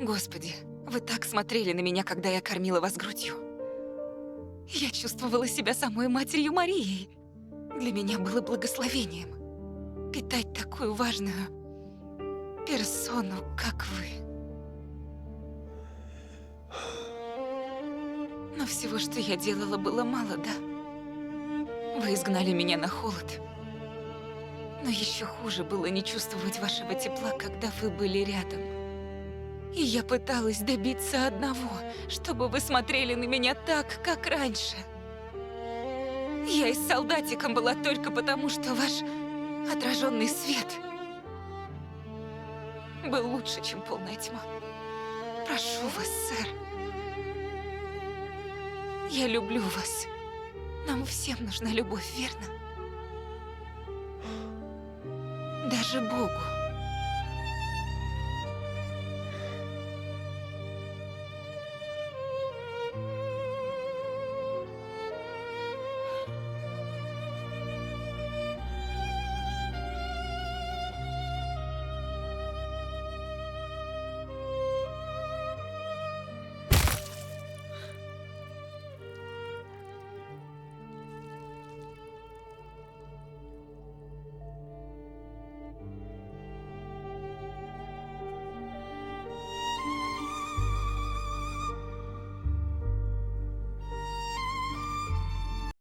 Господи, вы так смотрели на меня, когда я кормила вас грудью. Я чувствовала себя самой матерью Марией. Для меня было благословением питать такую важную персону, как вы. Но всего, что я делала, было мало, да? Вы изгнали меня на холод. Но еще хуже было не чувствовать вашего тепла, когда вы были рядом. И я пыталась добиться одного, чтобы вы смотрели на меня так, как раньше. Я и с солдатиком была только потому, что ваш отраженный свет был лучше, чем полная тьма. Прошу вас, сэр. Я люблю вас. Нам всем нужна любовь, верно? Даже Богу.